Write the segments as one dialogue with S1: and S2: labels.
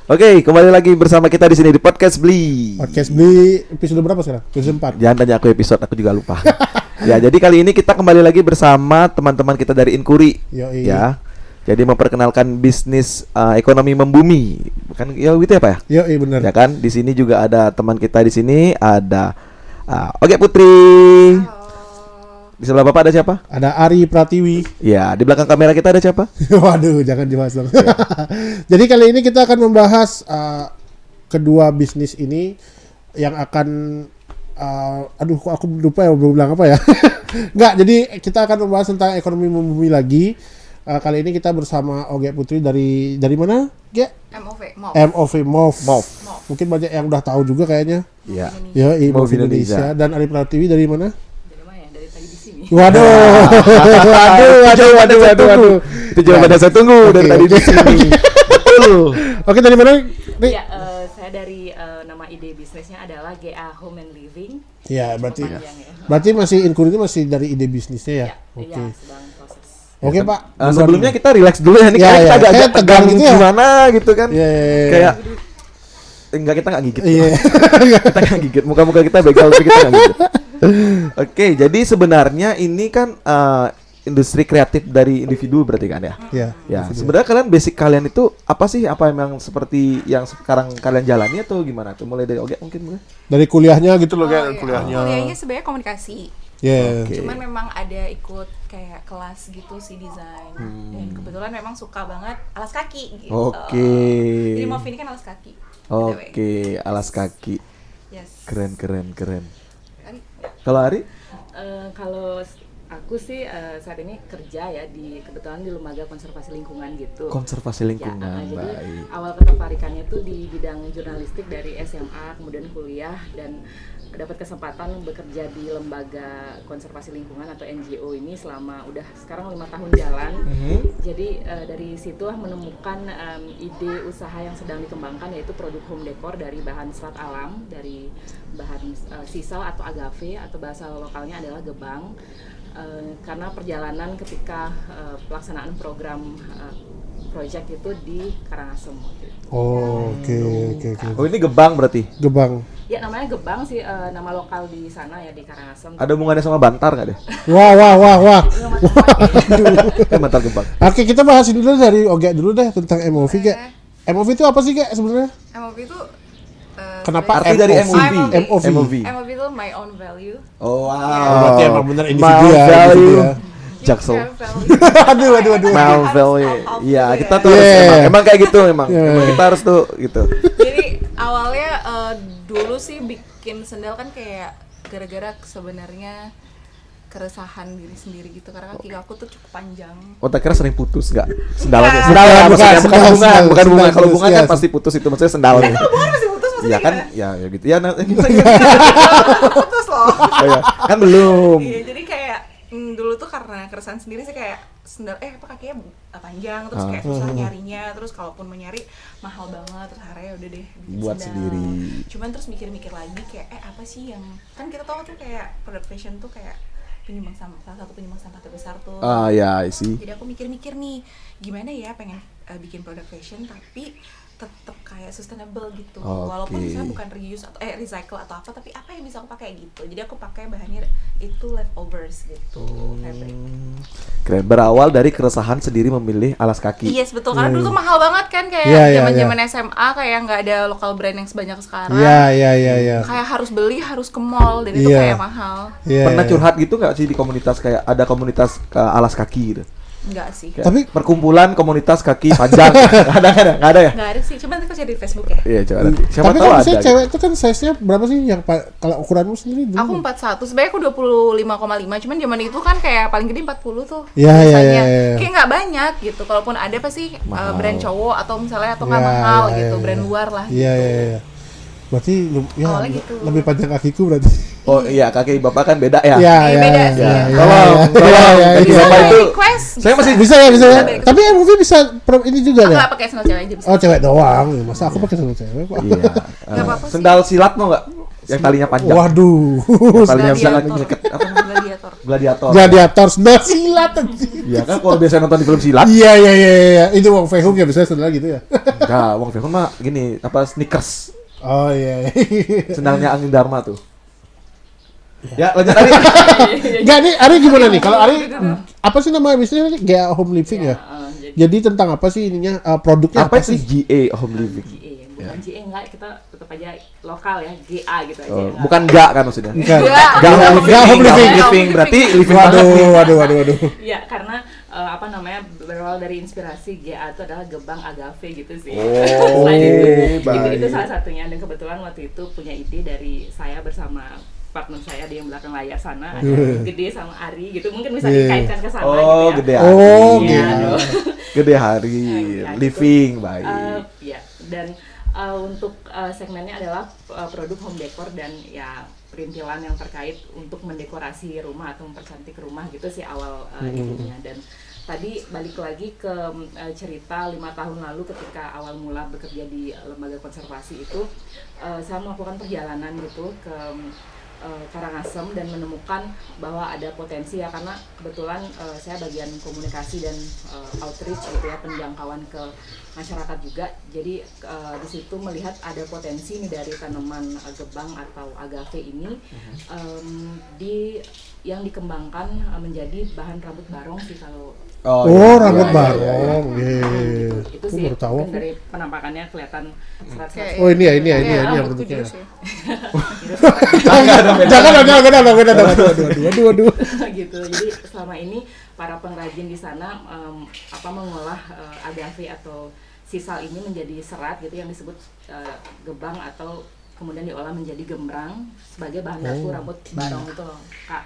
S1: Oke, kembali lagi bersama kita di sini di Podcast Bli.
S2: Podcast Bli episode berapa sekarang? Episode 4.
S1: Jangan tanya aku episode, aku juga lupa. Ya, jadi kali ini kita kembali lagi bersama teman-teman kita dari Inkuri.
S2: Yoi.
S1: Ya. Jadi memperkenalkan bisnis ekonomi membumi. Bukan ya gitu ya, Pak ya?
S2: Yoi, benar.
S1: Ya kan? Di sini juga ada teman kita di sini, ada Oke Putri. Di sebelah Bapak ada siapa?
S2: Ada Ari Pratiwi.
S1: Ya, di belakang kamera kita ada siapa?
S2: Waduh, jangan dibahas dong. Jadi kali ini kita akan membahas kedua bisnis ini yang akan aduh kok aku lupa ya mau bilang apa ya. Enggak, jadi kita akan membahas tentang ekonomi membumi lagi. Kali ini kita bersama Oge Putri dari mana? Ge? MOV. Mungkin banyak yang udah tahu juga kayaknya.
S1: Iya.
S2: Ya, MOV Indonesia. Dan Ari Pratiwi dari mana?
S1: Waduh. Itu jawaban saya tunggu dari tadi di sini. Betul.
S2: Oke, dari mana?
S3: Iya, saya dari nama ide bisnisnya adalah GA Home and Living.
S2: Ya, berarti
S3: Ya.
S2: berarti masih Inkuri itu masih dari ide bisnisnya ya. Oke.
S3: Iya, sedang proses.
S2: Oke, Pak.
S1: Sebelumnya kita relax dulu ya, ini
S2: Ya,
S1: kayak kita
S2: ya.
S1: agak
S2: Kayak
S1: tegang
S2: tegang gitu ya.
S1: gimana gitu kan.
S2: Iya, iya, iya.
S1: Kayak enggak, kita enggak gigit.
S2: Iya.
S1: Kita enggak gigit. Muka-muka kita begal tapi kita enggak gigit. Oke, jadi sebenarnya ini kan industri kreatif dari individu berarti kan ya?
S2: Iya.
S1: Ya, sebenarnya kalian basic kalian itu apa sih? Apa memang seperti yang sekarang kalian jalani atau gimana? Tuh mulai dari Oke mungkin.
S2: Dari kuliahnya gitu loh, kayak
S3: iya.
S2: kuliahnya.
S3: Kuliahnya sebenarnya komunikasi.
S2: Iya.
S1: Oke.
S3: Cuman memang ada ikut kayak kelas gitu sih desain. Dan kebetulan memang suka banget alas kaki gitu.
S1: Oke.
S3: Jadi MOV ini kan alas kaki.
S1: Oke, alas kaki.
S3: Yes.
S1: Keren.
S3: Ari?
S1: Kalau Ari?
S3: Kalau aku sih saat ini kerja ya kebetulan di lembaga konservasi lingkungan gitu.
S1: Konservasi lingkungan,
S3: Jadi
S1: baik.
S3: awal ketertarikannya tuh di bidang jurnalistik dari SMA, kemudian kuliah dan dapat kesempatan bekerja di lembaga konservasi lingkungan atau NGO ini selama udah sekarang 5 tahun jalan. Jadi dari situlah menemukan ide usaha yang sedang dikembangkan, yaitu produk home decor dari bahan serat alam, dari bahan sisal atau agave atau bahasa lokalnya adalah gebang. Karena perjalanan ketika pelaksanaan program project itu di Karangasem gitu.
S2: Oh, oke.
S1: Oh, ini gebang berarti?
S2: Gebang.
S3: Ya namanya gebang sih, nama lokal di sana ya di Karangasem.
S1: Ada hubungannya sama Bantar nggak deh?
S2: Wah.
S1: Bantar gebang.
S2: Oke, kita bahasin dulu dari Oge dulu deh tentang MOV, Ge. MOV itu apa sih, Ge, sebenarnya?
S3: MOV itu
S2: Kenapa
S1: Arti dari MOV?
S2: MOV.
S3: MOV itu my own value.
S1: Oh, wow.
S2: Berarti emang bener
S1: My
S2: individu ya.
S1: value.
S2: Ya.
S1: Jaksel.
S2: Aduh.
S1: My value. Iya, kita tuh
S2: Yeah.
S1: emang kayak gitu emang.
S2: Yeah.
S1: Emang kita harus tuh gitu.
S3: Jadi awalnya dulu sih bikin sendal kan kayak gara-gara sebenarnya keresahan diri sendiri gitu, karena kaki aku tuh cukup panjang.
S1: Oh, tak kira sering putus enggak? Sendalnya.
S3: Enggak.
S1: Sendalnya maksudnya bukan
S2: Sendal,
S1: bunga, bukan bunga.
S2: sendal,
S1: Kalau bunga kan
S2: iya.
S1: pasti putus itu maksudnya sendalnya.
S3: Bukan masih putus maksudnya
S1: Iya kan?
S3: gimana?
S1: Ya gitu. Ya gitu.
S3: Putus loh.
S1: Oh, ya. Kan belum.
S3: Iya, jadi kayak dulu tuh karena keresahan sendiri sih kayak sendal apa kakinya panjang terus kayak susah nyarinya, terus kalaupun mau nyari mahal banget, terus akhirnya udah deh bikin
S1: Buat
S3: sendal.
S1: sendiri.
S3: Cuman terus mikir-mikir lagi kayak apa sih yang kan kita tahu tuh kayak product fashion tuh kayak salah satu penyumbang sampah terbesar tuh.
S1: Ah ya, I see.
S3: Jadi aku mikir-mikir nih gimana ya pengen bikin product fashion tapi tetap kayak sustainable gitu. Walaupun misalnya bukan reuse atau recycle atau apa, tapi apa yang bisa aku pakai gitu. Jadi aku pakai bahannya itu leftovers gitu, fabric.
S1: Keren. Berawal dari keresahan sendiri memilih alas kaki.
S3: Yes, betul, karena dulu tuh mahal banget kan kayak
S2: Iya.
S3: zaman-zaman SMA kayak nggak ada lokal brand yang sebanyak sekarang.
S2: Iya.
S3: Kayak harus beli, harus ke mall dan itu
S2: Iya.
S3: kayak mahal.
S2: Iya.
S1: Pernah curhat gitu nggak sih di komunitas, kayak ada komunitas alas kaki gitu?
S3: Enggak sih.
S1: Kayak
S2: Tapi-
S1: perkumpulan komunitas kaki panjang. Nggak ada ya?
S3: Enggak ada sih. Coba nanti aku cari di Facebook ya.
S1: Iya, coba nanti. Siapa
S2: Tapi
S1: tahu
S2: kan
S1: ada.
S2: biasanya
S1: gitu.
S2: cewek itu kan size-nya berapa sih yang kalau ukuranmu sendiri dulu?
S3: Aku 41, sebenarnya aku 25,5, cuman zaman itu kan kayak paling gede 40 tuh.
S2: Iya.
S3: Kayak nggak banyak gitu. Kalaupun ada pasti brand cowok atau misalnya atau nggak
S2: Iya,
S3: mahal
S2: iya,
S3: gitu,
S2: iya.
S3: brand luar lah.
S2: Iya. Berarti
S3: Awalnya gitu.
S2: lebih panjang kakiku berarti.
S1: Oh iya, kaki bapak kan beda ya.
S3: Iya, beda sih.
S1: Ya,
S3: Iya.
S1: tolong, kaki
S3: Bisa
S1: bapak itu.
S3: request.
S1: Saya masih
S2: Bisa ya.
S3: Bisa.
S2: Tapi MOV bisa ini juga ya?
S3: Enggak pakai sandal cewek aja bisa.
S2: Oh, cewek doang. Masa aku pakai sandal cewek, Pak?
S1: Iya.
S3: Nggak apa-apa sih.
S1: Sendal silat mau nggak? Yang talinya panjang.
S2: Waduh.
S1: Yang talinya bisa
S3: Gladiator.
S1: nyeket apa namanya?
S3: Gladiator.
S1: Gladiator.
S2: Gladiator sendal silat anjing.
S1: Iya kan kalau biasa nonton di film silat.
S2: Iya. Itu Wong Fei Hung ya biasanya sendal gitu ya.
S1: Enggak, Wong Fei Hung mah gini, apa sneakers.
S2: Oh iya.
S1: Sendalnya Angin Dharma tuh. Ya, lanjut Ari.
S2: Enggak nih, Ari gimana nih? Kalau Ari apa sih nama bisnisnya nih? GA Home Living ya? Jadi tentang apa sih ininya? Produknya
S1: Apa
S2: apa
S1: sih
S2: sih?
S1: GA Home Living?
S3: GA, bukan GA enggak, kita tetap aja lokal ya, GA gitu aja.
S1: Oh,
S3: enggak.
S1: bukan GA kan maksudnya?
S2: Bukan.
S1: GA Home
S2: GA Home Living.
S1: Living berarti living banget nih.
S2: Waduh.
S3: Iya, karena apa namanya berawal dari inspirasi GA itu adalah Gebang Agave gitu sih.
S1: Oh,
S3: Selain itu
S1: baik.
S3: salah satunya, dan kebetulan waktu itu punya ide dari saya bersama partner saya di yang belakang layar sana, ada Gede sama Ari gitu, mungkin bisa dikaitkan ke sana
S1: Oh,
S3: gitu
S1: Gede
S3: ya.
S1: Hari.
S2: Oh,
S3: Iya,
S2: gitu.
S3: aduh.
S1: Gede Hari,
S3: Ya, gitu.
S1: living baik.
S3: Ya, dan untuk segmennya adalah produk home decor dan ya perintilan yang terkait untuk mendekorasi rumah atau mempercantik rumah gitu sih awal ininya. Dan tadi balik lagi ke cerita 5 tahun lalu ketika awal mula bekerja di lembaga konservasi itu, saya melakukan perjalanan gitu ke Karangasem dan menemukan bahwa ada potensi ya, karena kebetulan saya bagian komunikasi dan outreach gitu ya, penjangkauan ke masyarakat juga. Jadi di situ melihat ada potensi nih dari tanaman gebang atau agave ini yang dikembangkan menjadi bahan rambut barong sih kalau
S2: Rambut
S1: iya.
S2: barong.
S3: itu
S2: Aku
S3: sih
S2: baru tahu.
S3: mungkin dari penampakannya kelihatan serat-serat.
S2: Oh ini ya yang
S4: rambutku
S2: bentuknya.
S4: juga sih.
S2: Jangan. Waduh.
S3: Gitu. Jadi selama ini para pengrajin di sana mengolah agave atau sisal ini menjadi serat gitu yang disebut gebang, atau kemudian diolah menjadi gembrang sebagai bahan baku rambut barong itu loh, Kak.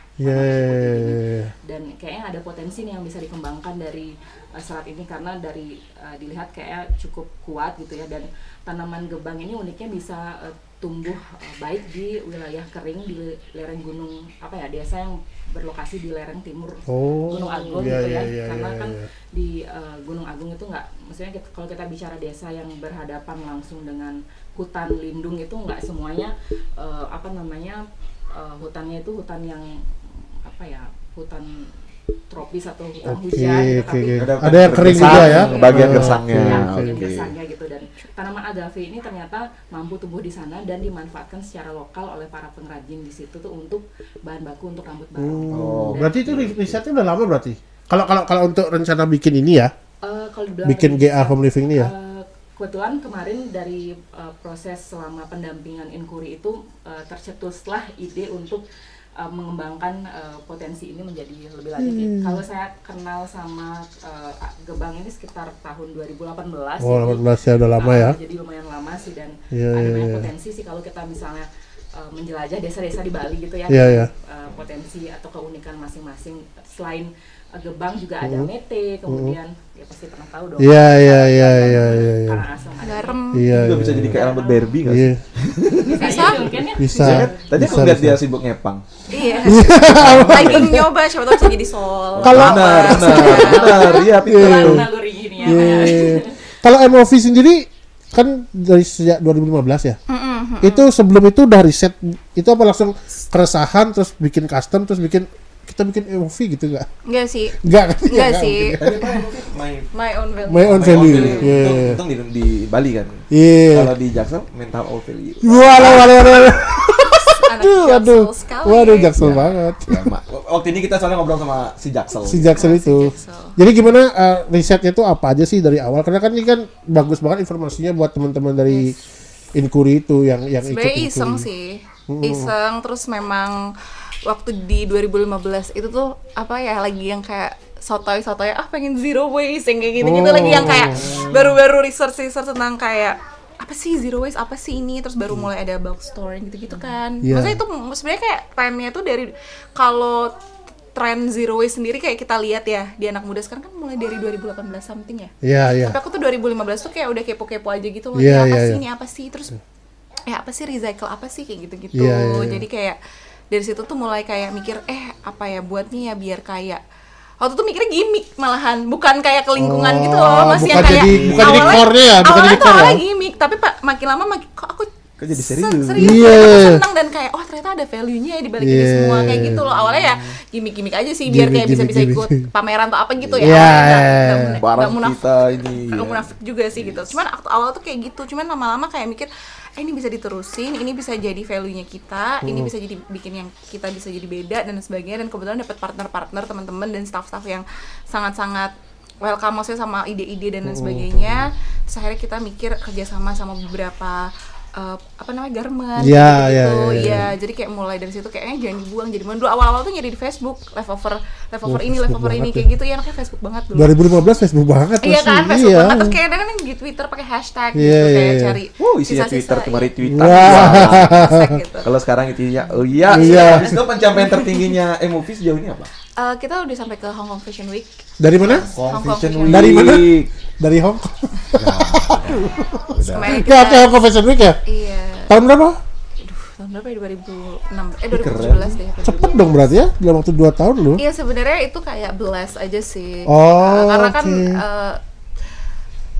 S3: Dan kayaknya ada potensi nih yang bisa dikembangkan dari serat ini, karena dari dilihat kayaknya cukup kuat gitu ya, dan tanaman gebang ini uniknya bisa tumbuh baik di wilayah kering di lereng gunung desa yang berlokasi di lereng timur Gunung Agung gitu ya, karena kan di Gunung Agung itu nggak, maksudnya kalau kita bicara desa yang berhadapan langsung dengan hutan lindung itu nggak semuanya hutannya itu hutan yang hutan tropis atau hutan hujan gitu, tapi
S2: Ada yang kering juga ya.
S1: Bagian gersangnya.
S3: bagian
S1: Oke.
S3: gersangnya gitu. Dan tanaman agave ini ternyata mampu tumbuh di sana dan dimanfaatkan secara lokal oleh para pengrajin di situ tuh untuk bahan baku untuk rambut barong.
S1: Oh,
S3: Dan,
S2: Berarti itu risetnya udah lama berarti. Kalau untuk rencana bikin ini ya,
S3: kalau dibilang
S2: bikin
S3: riset,
S2: GA Home Living ini ya.
S3: kebetulan kemarin dari proses selama pendampingan inquiry itu tercetuslah ide untuk mengembangkan potensi ini menjadi lebih lanjut. Kalau saya kenal sama gebang ini sekitar tahun 2018.
S2: Oh, 18 ya udah lama ya.
S3: Jadi lumayan lama sih, dan
S2: Iya,
S3: ada
S2: iya,
S3: banyak
S2: iya.
S3: potensi sih kalau kita misalnya menjelajah desa-desa di Bali gitu ya.
S2: Iya.
S3: Potensi atau keunikan masing-masing. Selain gebang juga ada mete, kemudian ya pasti pernah tahu dong.
S2: Iya.
S3: Karangasem ada.
S4: Garam.
S2: Iya.
S1: Juga bisa jadi kayak rambut Barbie nggak sih?
S2: Iya.
S3: Bisa aja mungkin ya.
S2: Bisa.
S1: Tadi aku lihat dia sibuk ngepang.
S4: Iya. Lagi nyoba, siapa tahu bisa jadi sol.
S2: Kalau
S1: Benar, iya pintar.
S3: Naluri gini ya.
S2: Kalau MOV sendiri kan dari sejak 2015 ya. Itu sebelum itu udah riset itu apa langsung keresahan terus bikin custom terus kita bikin MOV gitu nggak?
S4: Enggak sih.
S2: Enggak
S4: sih.
S1: Tadi apa main
S4: My own value.
S2: My own value. Iya.
S1: Untung di Bali kan.
S2: Iya.
S1: Kalau di Jaksel mental all value.
S2: Waduh.
S4: Anak jaksel sekali.
S2: Waduh, jaksel banget.
S1: Ya, waktu ini kita soalnya ngobrol sama si Jaksel.
S2: Si jaksel itu.
S4: Jaksel.
S2: Jadi gimana risetnya tuh apa aja sih dari awal? Karena kan ini kan bagus banget informasinya buat teman-teman dari inquiry itu yang ikut
S4: Sebenarnya
S2: inquiry.
S4: iseng sih. Iseng, terus memang waktu di 2015 itu tuh lagi yang kayak sotoy pengen zero waste yang kayak gitu lagi yang kayak baru-baru research tentang kayak apa sih zero waste, apa sih ini, terus baru mulai ada bulk storing gitu kan.
S2: Iya.
S4: Maksudnya itu sebenarnya kayak trennya tuh dari kalau tren zero waste sendiri kayak kita lihat ya di anak muda sekarang kan mulai dari 2018 something ya.
S2: Iya.
S4: Tapi aku tuh 2015 tuh kayak udah kepo-kepo aja gitu loh.
S2: Iya,
S4: Ini
S2: iya.
S4: apa sih terus apa sih recycle apa sih kayak gitu-gitu.
S2: Iya.
S4: Jadi kayak dari situ tuh mulai kayak mikir apa ya buatnya ya biar kayak waktu tuh mikirnya gimmick malahan, bukan kayak ke lingkungan gitu loh, masih yang
S2: bukan
S4: kayak
S2: bukan jadi core-nya ya, bukan jadi
S4: awalnya tuh
S2: core ya.
S4: awalnya gimmick, tapi makin lama kok aku
S1: Kok jadi serius?
S4: serius
S2: Iya.
S4: aku senang dan kayak oh ternyata ada value-nya ya di balik ini semua kayak gitu loh. Awalnya ya gimmick-gimmick aja sih biar kayak bisa
S2: Gimmick.
S4: ikut pameran atau apa gitu ya.
S2: Iya.
S4: Nggak
S1: Barang
S4: munafik.
S1: kita ini.
S4: Nggak munafik juga sih gitu. Cuman awal tuh kayak gitu. Cuman lama-lama kayak mikir ini bisa diterusin, ini bisa jadi value-nya kita, ini bisa jadi bikin yang kita bisa jadi beda dan sebagainya. Dan kebetulan dapat partner-partner teman-teman dan staff-staff yang sangat-sangat welcome maksudnya sama ide-ide dan lain sebagainya. Terus akhirnya kita mikir kerjasama sama beberapa apa namanya garment
S2: Iya,
S4: gitu.
S2: iya.
S4: Ya, jadi kayak mulai dari situ kayaknya jangan dibuang. Jadi dulu awal-awal tuh nyari di Facebook, leftover ini, leftover ini kayak gitu ya, anaknya Facebook banget dulu.
S2: 2015 Facebook banget
S4: Iya
S2: masih.
S4: kan, Facebook banget. Terus kayak kadang di Twitter pakai hashtag gitu,
S2: Iya,
S4: kayak
S2: iya.
S4: cari
S1: Isinya Twitter kemarin
S4: iya.
S1: Twitter.
S2: Wah.
S4: Hashtag gitu.
S1: Kalau sekarang isinya oh iya.
S2: Iya.
S1: Habis itu pencapaian tertingginya movie sejauh ini apa?
S4: Kita udah sampai ke Hong Kong Fashion Week.
S2: Dari mana?
S4: Hong Kong
S1: Fashion
S4: Fashion
S1: Week.
S2: Dari mana? Dari Hong Kong.
S4: Kemarin
S2: Ya, oke, Hong Kong Fashion Week ya?
S4: Iya.
S2: Tahun berapa?
S4: Tahun berapa ya? 2017 deh.
S2: Cepet dong berarti ya, dalam waktu 2 tahun loh.
S4: Iya sebenarnya itu kayak blast aja sih.
S2: Oh,
S4: Karena kan
S2: oke.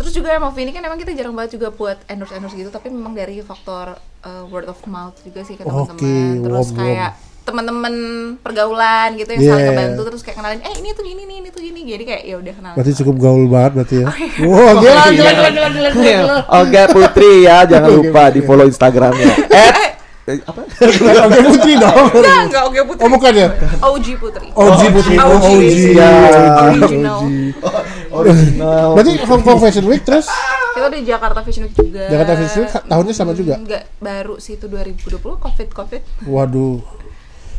S4: terus juga MOV ini kan emang kita jarang banget juga buat endorse gitu, tapi memang dari faktor word of mouth juga sih ke teman-teman.
S2: Oke,
S4: Terus
S2: wom-wom.
S4: kayak teman-teman pergaulan gitu yang
S2: Yeah.
S4: saling ngebantu, terus kayak kenalin ini tuh gini nih, ini tuh gini. Jadi kayak ya udah kenalan.
S2: Berarti cukup gaul banget berarti ya.
S4: iya.
S2: Wow, gila.
S1: Oke Putri ya, jangan lupa di follow Instagramnya. Apa?
S2: Oke Putri dong.
S4: Enggak oke Putri.
S2: Oh bukan ya?
S4: OG Putri.
S2: OG Putri.
S4: OG.
S1: Ya.
S4: Original.
S1: Original.
S2: Berarti Hong Kong Fashion Week terus
S4: Kita di Jakarta Fashion Week juga.
S2: Jakarta Fashion Week tahunnya sama juga?
S4: Enggak, baru sih itu 2020 Covid.
S2: Waduh.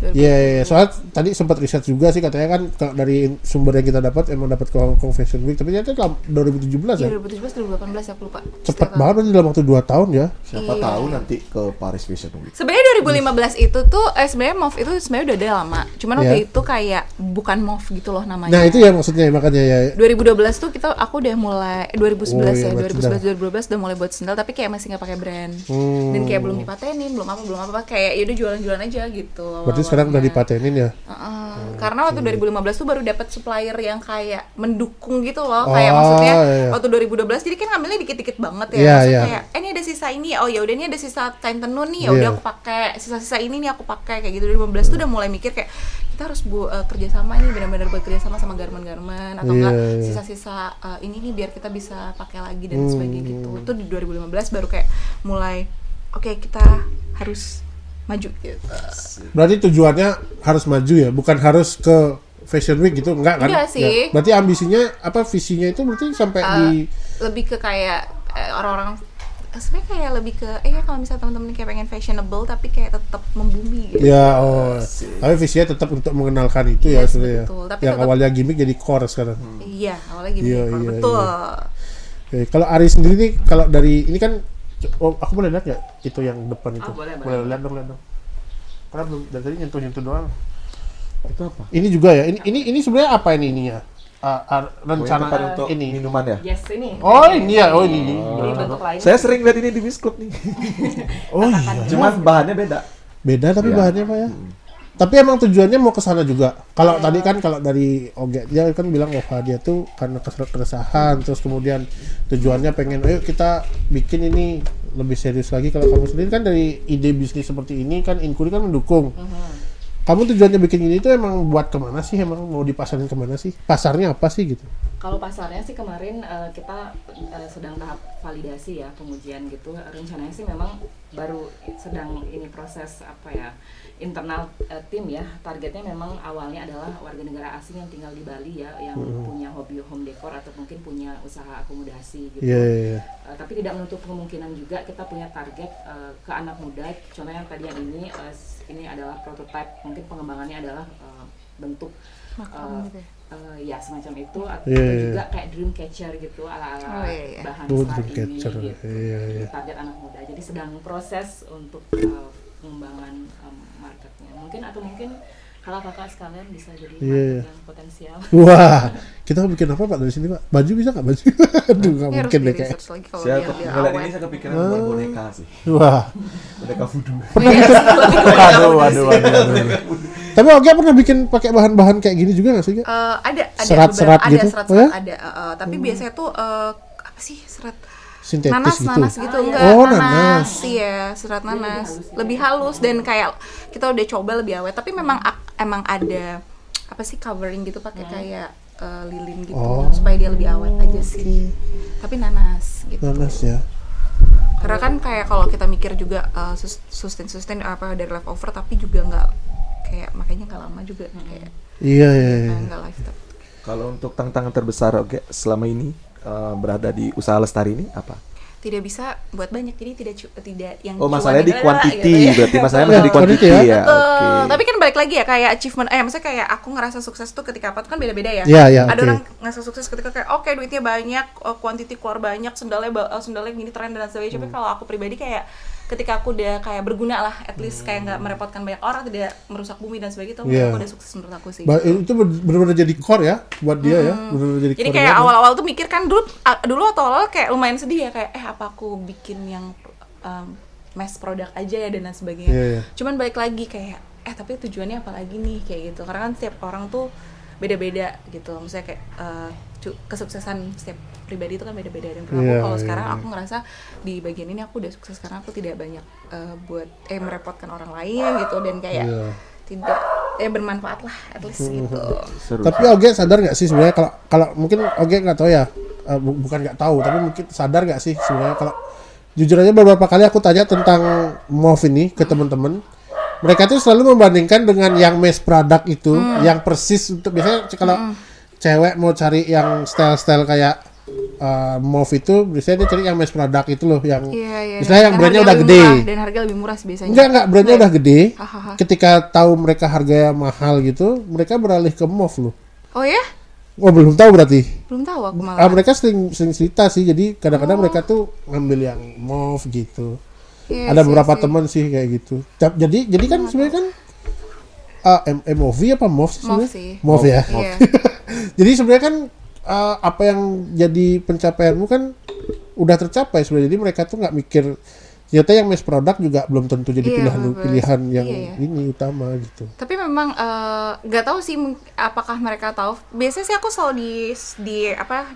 S2: Iya, soalnya tadi sempat riset juga sih katanya kan dari sumber yang kita dapat emang dapat ke Hong Kong Fashion Week, tapi ternyata dalam 2017 ya.
S4: Iya, 2017 2018 aku lupa.
S2: Cepet banget berarti dalam waktu 2 tahun ya.
S1: Siapa
S4: Iya.
S1: tahu nanti ke Paris Fashion Week.
S4: Sebenarnya 2015 itu tuh sebenarnya MOV itu sebenarnya udah ada lama. Cuman waktu
S2: Iya.
S4: itu kayak bukan MOV gitu loh namanya.
S2: Nah, itu ya maksudnya makanya ya.
S4: 2012 tuh aku udah mulai 2011
S2: Oh, iya,
S4: ya,
S2: berarti
S4: 2011 2012 udah mulai buat sendal tapi kayak masih nggak pakai brand. Dan kayak belum dipatenin, belum apa kayak ya udah jualan-jualan aja gitu.
S2: Berarti sekarang udah dipatenin ya.
S4: Karena waktu 2015 tuh baru dapat supplier yang kayak mendukung gitu loh,
S2: Oh,
S4: kayak maksudnya
S2: iya.
S4: waktu 2012 jadi kan ngambilnya dikit-dikit banget ya,
S2: Iya,
S4: maksudnya
S2: iya.
S4: kayak ini ada sisa ini, oh ya udah ini ada sisa kain tenun nih, ya
S2: Iya.
S4: udah aku pakai, sisa-sisa ini nih aku pakai kayak gitu. 2015 tuh udah mulai mikir kayak kita harus kerjasama nih, benar-benar bekerjasama sama garment-garment atau enggak
S2: Iya, iya.
S4: sisa-sisa ini nih biar kita bisa pakai lagi dan sebagainya gitu. Itu di 2015 baru kayak mulai oke, kita harus maju gitu.
S2: Berarti tujuannya harus maju ya, bukan harus ke Fashion Week gitu, enggak kan?
S4: Enggak sih.
S2: Ya. Berarti ambisinya apa visinya itu berarti sampai di
S4: Lebih ke kayak orang-orang sebenarnya kayak lebih ke ya kalau misalnya teman-teman kayak pengen fashionable tapi kayak tetap membumi gitu.
S2: ya tapi visinya tetap untuk mengenalkan itu ya
S4: Yes,
S2: sebenarnya.
S4: betul. Tapi
S2: Yang
S4: tetap-
S2: awalnya gimmick jadi core sekarang.
S4: Iya, awalnya gini
S2: Iya,
S4: kalau
S2: iya,
S4: betul.
S2: Oke, kalau Ari sendiri nih kalau dari ini kan aku boleh lihat nggak itu yang depan itu?
S3: boleh.
S2: Lihat dong. Karena belum dari tadi nyentuh doang.
S1: Itu apa?
S2: Ini juga ya. Ini sebenarnya apa ini ininya? Rencana
S1: Tempat untuk
S2: ini.
S1: minuman ya?
S3: Yes, ini.
S2: Oh ini ya. Oh ini.
S3: Ini bentuk lain.
S1: Saya sering lihat ini di Miss Club nih.
S2: Oh iya.
S1: Cuman bahannya beda.
S2: Beda tapi
S1: Iya.
S2: bahannya Pak ya. Tapi emang tujuannya mau ke sana juga. Kalau tadi kan kalau dari Oge dia kan bilang wah dia tuh karena keresahan terus kemudian tujuannya pengen ayo kita bikin ini lebih serius lagi. Kalau kamu sendiri kan dari ide bisnis seperti ini kan Inkuri kan mendukung. Kamu tujuannya bikin ini tuh emang buat kemana sih? Emang mau dipasarin kemana sih? Pasarnya apa sih gitu?
S3: Kalau pasarnya sih kemarin kita sedang tahap validasi ya, pengujian gitu. Rencananya sih memang baru sedang ini proses apa ya, internal tim ya. Targetnya memang awalnya adalah warga negara asing yang tinggal di Bali ya, yang punya hobi home decor atau mungkin punya usaha akomodasi gitu.
S2: Iya.
S3: Tapi tidak menutup kemungkinan juga kita punya target ke anak muda. Contohnya yang tadi yang ini adalah prototype, mungkin pengembangannya adalah bentuk
S4: Makam gitu ya.
S3: ya semacam itu atau
S2: Iya.
S3: juga kayak dream catcher gitu ala-ala
S4: Oh, iya, iya.
S3: bahan
S2: Oh,
S3: saat
S2: dream
S3: ini
S2: catcher.
S3: gitu.
S2: Iya.
S3: Target anak muda. Jadi sedang proses untuk pengembangan marketnya. Mungkin kakak-kakak sekalian bisa jadi
S2: Iya.
S3: market yang potensial.
S2: Wah, kita bikin apa Pak dari sini Pak? Baju bisa nggak baju? Aduh nggak
S4: Ini harus
S2: mungkin
S4: di
S2: deh kayak.
S4: research lagi kalau
S1: Saya
S4: dia
S1: ngeliat
S4: awet.
S1: ini saya kepikiran buat boneka sih.
S2: Wah,
S1: Boneka voodoo.
S2: pernah bikin? Waduh. Tapi Oke pernah bikin pakai bahan-bahan kayak gini juga nggak sih? Kak?
S4: Ada
S2: Serat-serat
S4: beberapa-
S2: gitu?
S4: ada serat
S2: Oh ya?
S4: ada tapi biasanya tuh apa sih serat
S2: sintetis gitu.
S4: Nanas gitu enggak.
S2: Oh,
S4: nanas. Iya, serat nanas. Lebih halus dan kayak kita udah coba lebih awet, tapi memang emang ada apa sih covering gitu pakai kayak lilin gitu supaya dia lebih awet aja sih. Tapi nanas gitu.
S2: Nanas ya.
S4: Karena kan kayak kalau kita mikir juga sustain apa dari leftover, tapi juga nggak kayak makanya nggak lama juga kayak
S2: Iya.
S4: nggak lifetime.
S1: Kalau untuk tantangan terbesar selama ini berada di usaha lestari ini apa?
S4: Tidak bisa buat banyak, jadi tidak yang
S1: masalahnya di
S4: cuan
S1: quantity
S4: gitu ya.
S1: berarti masalahnya masih di
S2: Quantity
S1: quantity
S2: ya.
S1: ya. Oke.
S4: Tapi kan balik lagi ya kayak achievement, maksudnya kayak aku ngerasa sukses tuh ketika apa tuh kan beda-beda ya.
S2: Iya,
S4: Ada
S2: oke.
S4: orang ngerasa sukses ketika kayak oke, duitnya banyak, quantity keluar banyak, sendalnya gini tren dan sebagainya. Tapi kalau aku pribadi kayak ketika aku udah kayak berguna lah, at least kayak nggak merepotkan banyak orang, tidak merusak bumi dan sebagainya, itu
S2: Iya.
S4: aku udah sukses menurut aku sih.
S2: Itu benar-benar jadi core ya buat dia ya, benar-benar jadi
S4: Jadi
S2: core
S4: kayak
S2: banget.
S4: awal-awal tuh mikir kan dulu atau awal kayak lumayan sedih ya kayak apa aku bikin yang mass product aja ya dan lain sebagainya.
S2: Iya.
S4: Cuman balik lagi kayak tapi tujuannya apa lagi nih kayak gitu. Karena kan setiap orang tuh beda-beda gitu. Maksudnya kayak kesuksesan setiap pribadi itu kan beda-beda dan menurut aku kalau sekarang aku ngerasa di bagian ini aku udah sukses karena aku tidak banyak buat merepotkan orang lain gitu dan kayak tidak bermanfaat lah at least gitu.
S1: Seru.
S2: Tapi Oge sadar nggak sih sebenarnya kalau mungkin Oge nggak tahu ya, bukan nggak tahu tapi mungkin sadar nggak sih sebenarnya kalau jujur aja beberapa kali aku tanya tentang MOV ini ke teman-teman, mereka tuh selalu membandingkan dengan yang mass product itu, yang persis untuk biasanya kalau cewek mau cari yang style-style kayak MOV itu biasanya dia cari yang mass product itu loh yang misalnya yang brandnya udah gede
S4: dan harga lebih murah sih biasanya.
S2: enggak brandnya udah gede.
S4: Hahaha.
S2: Ketika tahu mereka harganya mahal gitu mereka beralih ke MOV loh.
S4: Oh ya?
S2: Oh belum tahu berarti.
S4: Belum tahu aku malah.
S2: Mereka sering cerita sih, jadi kadang-kadang mereka tuh ngambil yang MOV gitu.
S4: Iya
S2: Ada
S4: sih,
S2: beberapa
S4: sih.
S2: teman sih kayak gitu. Jadi kan sebenarnya kan MOV apa MOV sih
S4: MOV
S2: sebenarnya?
S4: sih.
S2: MOV ya.
S4: Iya.
S2: Jadi sebenarnya kan apa yang jadi pencapaianmu kan udah tercapai sebenarnya. Jadi mereka tuh nggak mikir ternyata yang mass product juga belum tentu jadi
S4: Iya,
S2: pilihan yang
S4: iya.
S2: ini utama gitu.
S4: Tapi memang nggak tahu sih apakah mereka tahu. Biasanya sih aku selalu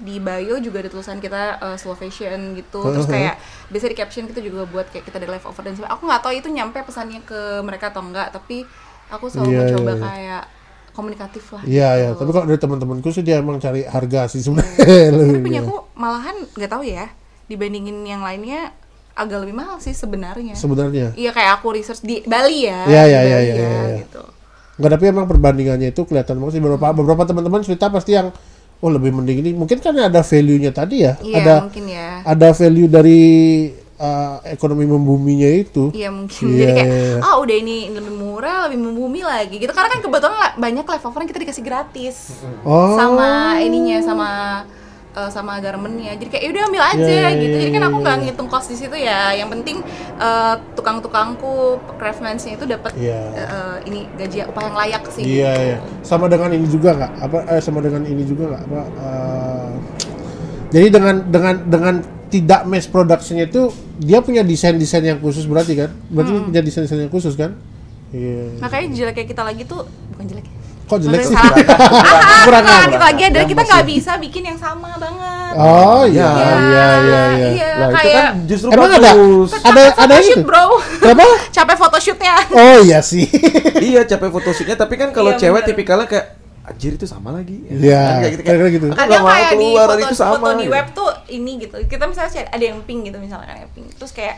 S4: di bio juga ada tulisan kita slow fashion gitu. Terus kayak biasanya di caption kita juga buat kayak kita ada leftover dan sebagainya. Aku nggak tahu itu nyampe pesannya ke mereka atau enggak. Tapi aku selalu mencoba kayak komunikatif lah.
S2: Iya.
S4: gitu.
S2: Tapi kalau dari teman-temanku sih dia emang cari harga sih sebenarnya.
S4: Tapi punya aku malahan nggak tahu ya dibandingin yang lainnya agak lebih mahal sih sebenarnya.
S2: Sebenarnya.
S4: Iya kayak aku research di Bali ya.
S2: Iya,
S4: di
S2: iya,
S4: Bali
S2: iya,
S4: ya,
S2: iya.
S4: gitu.
S2: Enggak, tapi emang perbandingannya itu kelihatan banget sih. Beberapa teman-teman cerita pasti yang lebih mending ini. Mungkin kan ada value-nya tadi ya.
S4: Iya mungkin ya.
S2: Ada value dari ekonomi membuminya itu.
S4: Iya mungkin.
S2: Iya,
S4: Jadi kayak
S2: iya.
S4: udah ini lebih murah, lebih membumi lagi gitu. Karena kan kebetulan banyak leftover yang kita dikasih gratis.
S2: Oh.
S4: Sama ininya sama garmennya. Jadi kayak udah ambil aja
S2: Iya,
S4: gitu. Jadi kan aku
S2: iya.
S4: nggak ngitung cost di situ ya. Yang penting tukang-tukangku, craftsmansnya itu dapat
S2: Iya.
S4: ini gaji upah yang layak sih.
S2: Iya. Sama dengan ini juga nggak? Sama dengan ini juga nggak? Jadi dengan tidak mass production itu dia punya desain yang khusus berarti kan? Berarti punya desain yang khusus kan? Iya.
S4: Makanya jelek kayak kita lagi tuh bukan jelek.
S2: Kok jelek sih?
S4: Salah.
S2: Kurang
S4: Kita lagi adalah kita nggak bisa bikin yang sama banget.
S2: Oh iya.
S4: Iya.
S1: Lah itu
S4: kayak
S1: kan justru
S2: Emang
S1: bagus.
S2: ada
S4: photoshoot,
S2: itu?
S4: bro.
S2: Kenapa?
S4: Capek photoshootnya.
S2: Oh iya sih.
S1: Iya capek photoshootnya tapi kan kalau
S4: Iya,
S1: cewek
S4: bener.
S1: tipikalnya kayak anjir itu sama lagi.
S2: Iya,
S1: Kan kayak gitu,
S2: kira-kira gitu.
S1: Aku
S4: Kadang
S1: nggak mau
S4: kayak di
S1: keluar dari itu sama.
S4: foto di
S1: gitu.
S4: web tuh ini gitu. Kita misalnya ada yang pink gitu misalnya kan yang pink. Terus kayak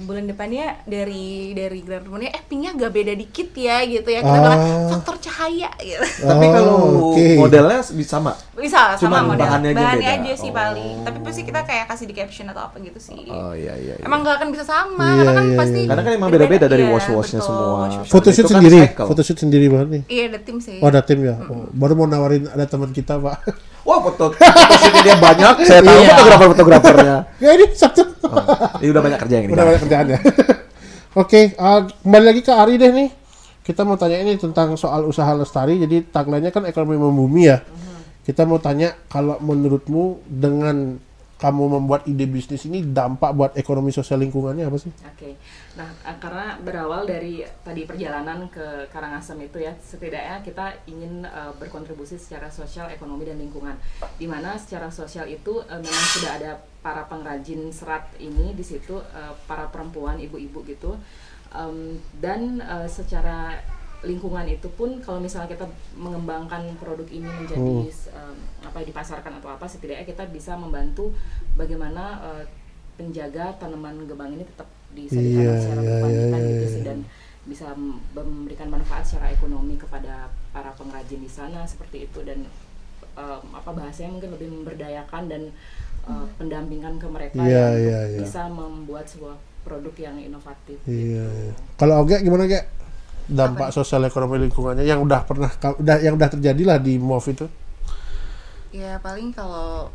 S4: bulan depannya dari garmennya pinknya agak beda dikit ya gitu ya. Kita bilang faktor cahaya gitu.
S1: Tapi
S2: Oh,
S1: kalau
S2: oke.
S1: modelnya sama.
S4: Bisa sama
S1: Cuman
S4: model.
S1: bahannya aja beda.
S4: sih paling. Tapi pasti kita kayak kasih di caption atau apa gitu sih.
S1: Oh iya.
S4: Emang nggak akan bisa sama
S2: Iya,
S4: karena kan
S2: iya,
S4: pasti
S1: Karena kan emang beda-beda dari
S4: iya,
S1: wash-washnya
S4: betul,
S1: semua.
S4: wash-wash.
S2: Photoshoot
S1: Itu kan
S2: sendiri,
S1: cycle.
S2: photoshoot sendiri banget nih.
S4: Iya ada tim sih.
S2: Oh ada tim ya. Oh, baru mau nawarin ada teman kita pak.
S1: Wah photoshootnya dia banyak. Saya tahu
S2: Iya.
S1: fotografernya.
S2: Ya ini Sabtu.
S1: Ini udah banyak kerja yang ini.
S2: Udah banyak kerjaannya. Oke, kembali lagi ke Ari deh nih. Kita mau tanya ini tentang soal usaha lestari. Jadi tagline-nya kan ekonomi membumi ya. Kita mau tanya kalau menurutmu dengan kamu membuat ide bisnis ini dampak buat ekonomi sosial lingkungannya apa sih?
S3: Oke, nah karena berawal dari tadi perjalanan ke Karangasem itu ya, setidaknya kita ingin berkontribusi secara sosial, ekonomi dan lingkungan. Dimana secara sosial itu memang sudah ada para pengrajin serat ini di situ, para perempuan, ibu-ibu gitu, dan secara lingkungan itu pun kalau misalnya kita mengembangkan produk ini menjadi dipasarkan atau apa, setidaknya kita bisa membantu bagaimana penjaga tanaman gebang ini tetap bisa ditanam secara berkelanjutan gitu sih, dan bisa memberikan manfaat secara ekonomi kepada para pengrajin di sana seperti itu, dan bahasanya mungkin lebih memberdayakan dan pendampingan ke mereka yang bisa membuat sebuah produk yang inovatif gitu.
S2: Kalau Oge gimana Ge? Dampak sosial ekonomi lingkungannya yang udah terjadi lah di MOV itu?
S4: Ya paling kalau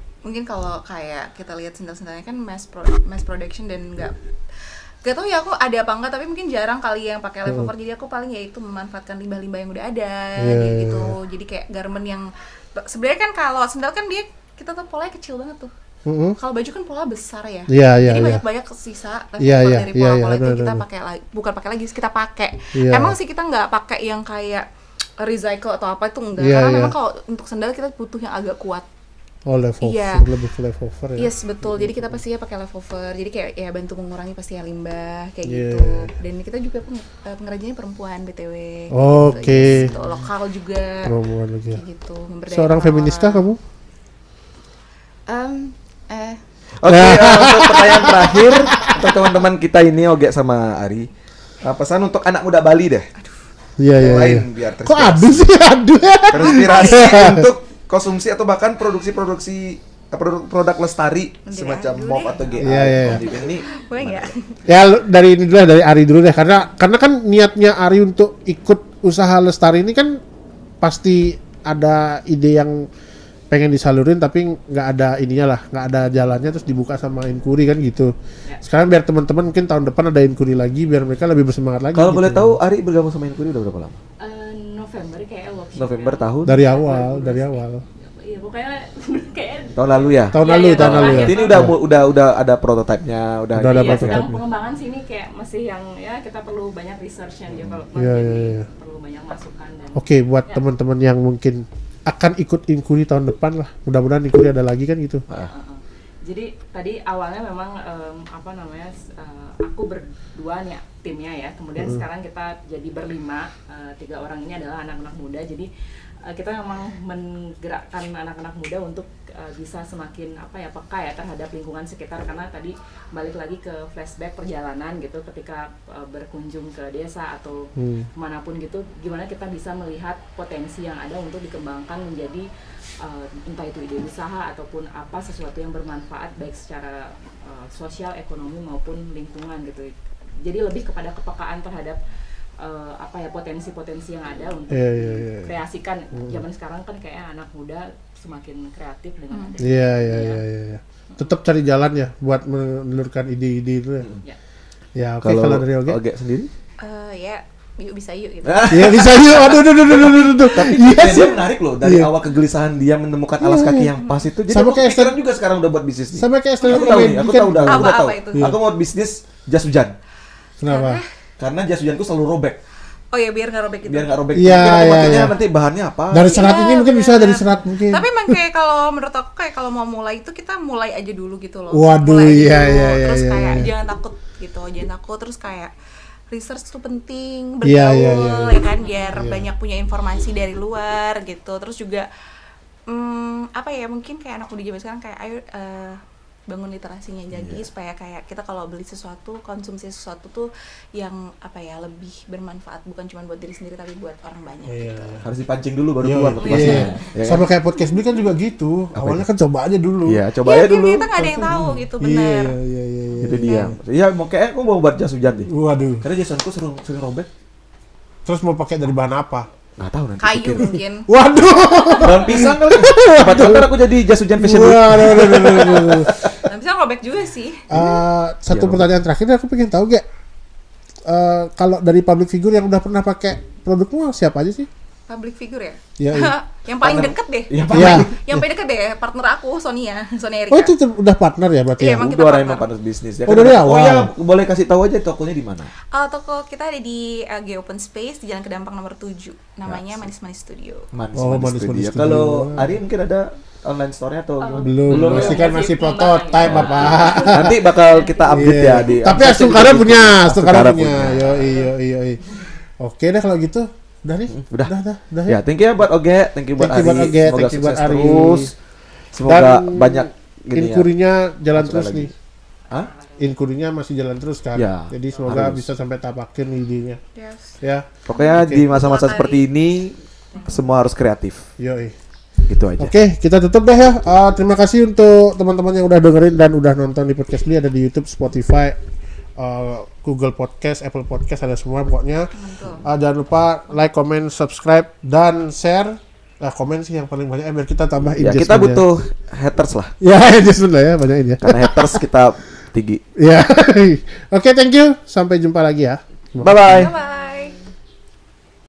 S4: kayak kita lihat sendal-sendalnya kan mass production dan nggak tahu ya aku ada apa enggak, tapi mungkin jarang kali yang pakai level 4, jadi aku paling ya itu memanfaatkan limbah-limbah yang udah ada gitu. Jadi kayak garment yang sebenarnya kan kalau sendal kan kita tuh polanya kecil banget tuh. Kalau baju kan pola besar ya, jadi banyak sisa dari pola itu kita pakai lagi kita pakai. Emang sih kita nggak pakai yang kayak recycle atau apa itu enggak, karena memang kalau untuk sandal kita butuh yang agak kuat.
S2: Lebih ke levover ya.
S4: Yes, betul. Jadi kita pasti ya pakai levover. Jadi kayak ya bantu mengurangi pasti ya limbah kayak gitu. Dan kita juga pengrajinnya perempuan BTW.
S2: Oke.
S4: Gitu. Lokal juga.
S2: Perempuan lagi.
S4: Kayak gitu.
S2: Seorang feminis kah kamu?
S1: Oke, untuk pertanyaan terakhir untuk teman-teman kita ini Oge sama Ari, pesan untuk anak muda Bali deh.
S2: Iya.
S1: Biar
S2: kok aduh sih
S1: terinspirasi untuk konsumsi atau bahkan produksi produk lestari semacam MOV atau GA.
S2: Iya.
S1: Ini
S4: boleh nggak?
S2: Ya dari ini dulu, dari Ari dulu deh, karena kan niatnya Ari untuk ikut usaha lestari ini kan pasti ada ide yang pengen disalurin tapi nggak ada nggak ada jalannya, terus dibuka sama Inkuri kan gitu. Sekarang biar teman-teman mungkin tahun depan ada Inkuri lagi biar mereka lebih bersemangat lagi.
S1: Kalau
S2: gitu.
S1: boleh tahu Ari bergabung sama Inkuri udah berapa lama?
S3: November kayak workshop.
S1: November tahun?
S2: Dari awal.
S3: Iya, pokoknya kayak
S1: tahun lalu ya.
S2: Tahun lalu ya.
S1: Ini udah ada prototipenya, udah
S2: ada
S3: sedang pengembangan sih ini, kayak masih yang ya kita perlu banyak research yang development, jadi perlu banyak masukan dan.
S2: Oke, buat teman-teman yang mungkin akan ikut Inkuri tahun depan lah. Mudah-mudahan Inkuri ada lagi kan gitu.
S3: Jadi tadi awalnya memang aku berdua nih timnya ya. Kemudian sekarang kita jadi berlima. 3 orang ini adalah anak-anak muda. Jadi kita memang menggerakkan anak-anak muda untuk bisa semakin peka ya terhadap lingkungan sekitar, karena tadi balik lagi ke flashback perjalanan gitu, ketika berkunjung ke desa atau kemanapun gitu, gimana kita bisa melihat potensi yang ada untuk dikembangkan menjadi entah itu ide usaha ataupun sesuatu yang bermanfaat baik secara sosial, ekonomi maupun lingkungan gitu. Jadi lebih kepada kepekaan terhadap potensi-potensi yang ada untuk kreasikan. Zaman sekarang kan kayak anak muda semakin kreatif dengan ada.
S2: Iya. Tetap cari jalan ya buat menelurkan ide-ide itu ya. Ya, oke. Kalau dari Oge sendiri?
S4: Bisa yuk gitu.
S2: Ya bisa yuk. Aduh.
S1: Tapi dia menarik loh, dari awal kegelisahan dia menemukan alas kaki yang pas itu. Jadi
S2: sama kayak
S1: sekarang juga sekarang udah buat bisnis nih.
S2: Sama kayak
S1: aku tahu.
S4: Apa itu?
S1: Aku mau bisnis jas hujan.
S2: Kenapa?
S1: Karena jas hujanku selalu robek.
S4: Oh ya, biar nggak robek gitu.
S2: Iya.
S1: Nanti bahannya apa?
S2: Dari serat ini mungkin bisa dari serat mungkin.
S4: Tapi emang kayak kalau menurut aku kayak kalau mau mulai itu kita mulai aja dulu gitu loh.
S2: Waduh, iya.
S4: Terus kayak jangan takut gitu, terus kayak research tuh penting, bergaul ya kan, biar banyak punya informasi dari luar gitu. Terus juga mungkin kayak anak muda zaman sekarang kayak ayo bangun literasinya lagi supaya kayak kita kalau beli sesuatu, konsumsi sesuatu tuh yang lebih bermanfaat, bukan cuma buat diri sendiri tapi buat orang banyak gitu.
S1: Harus dipancing dulu baru keluar motivasinya.
S2: Sama kayak podcast beli kan juga gitu. Awalnya kan coba aja dulu.
S1: Iya, coba aja dulu.
S4: Kita nggak ada yang tahu gitu, benar.
S2: Iya.
S1: Itu dia. Iya, kayaknya aku mau buat jas hujan nih.
S2: Waduh.
S1: Karena jas hujanku sering robek.
S2: Terus mau pakai dari bahan apa?
S1: Nggak tahu nanti.
S4: Kayu mungkin.
S2: Waduh.
S1: Daun pisang kali. Cepat aku jadi jas hujan fashion.
S2: Waduh.
S4: Daun pisang robek juga sih.
S2: Satu pertanyaan terakhir aku pengen tahu kalau dari public figure yang udah pernah pakai produkmu siapa aja sih?
S4: public figure ya?
S2: Iya, iya.
S4: Yang paling deket deh.
S1: Iya,
S2: Iya.
S4: Yang paling deket deh partner aku Sonia Erika.
S2: Oh itu udah partner ya berarti
S4: Iya,
S2: ya?
S4: emang kita
S1: Udah orang
S4: partner.
S1: emang partner bisnis ya.
S2: Oh, dari awal.
S1: Oh ya, boleh kasih tahu aja tokonya di mana?
S4: Toko kita ada di G Open Space di Jalan Kedampang nomor 7. Namanya Manis Manis Studio.
S1: Manis
S2: Oh,
S1: Manis
S2: Manis
S1: Studio.
S2: Studio.
S1: Kalau Ari mungkin ada online store-nya atau
S2: Belum, masih kan masih prototype Bapak.
S1: Nanti bakal kita update
S2: Iya.
S1: ya di.
S2: Tapi Astungkara punya, Astungkara
S1: Astungkara
S2: punya. Yoi. Oke deh kalau gitu. Udah nih.
S1: Udah.
S2: Udah
S1: Ya, thank you ya buat Oge, thank you buat
S2: Thank you buat
S1: Ari.
S2: Oge,
S1: Semoga
S2: thank you buat
S1: sukses
S2: Ari.
S1: terus. Semoga
S2: Dan
S1: banyak gini ya.
S2: Inkurinya jalan
S1: Masuk
S2: terus
S1: lagi.
S2: nih.
S1: Hah?
S2: Inkurinya masih jalan terus kan.
S1: Ya,
S2: Jadi semoga
S1: harus.
S2: bisa sampai tapak akhir idenya.
S4: Yes.
S2: Ya.
S1: Pokoknya
S2: Oke.
S1: di masa-masa
S4: Buat Ari.
S1: seperti ini semua harus kreatif.
S2: Yoi.
S1: Gitu aja.
S2: Oke, kita tutup deh ya. Terima kasih untuk teman-teman yang udah dengerin dan udah nonton di podcast Li, ada di YouTube, Spotify, Google Podcast, Apple Podcast, ada semua pokoknya. Jangan lupa like, comment, subscribe, dan share. Komen sih yang paling banyak biar kita tambah
S1: Ya,
S2: engagement.
S1: kita butuh haters lah.
S2: Ya, engagement lah ya, banyakin ya.
S1: Karena haters kita tinggi.
S2: Ya. Oke, thank you. Sampai jumpa lagi ya.
S1: Bye bye.
S4: Bye.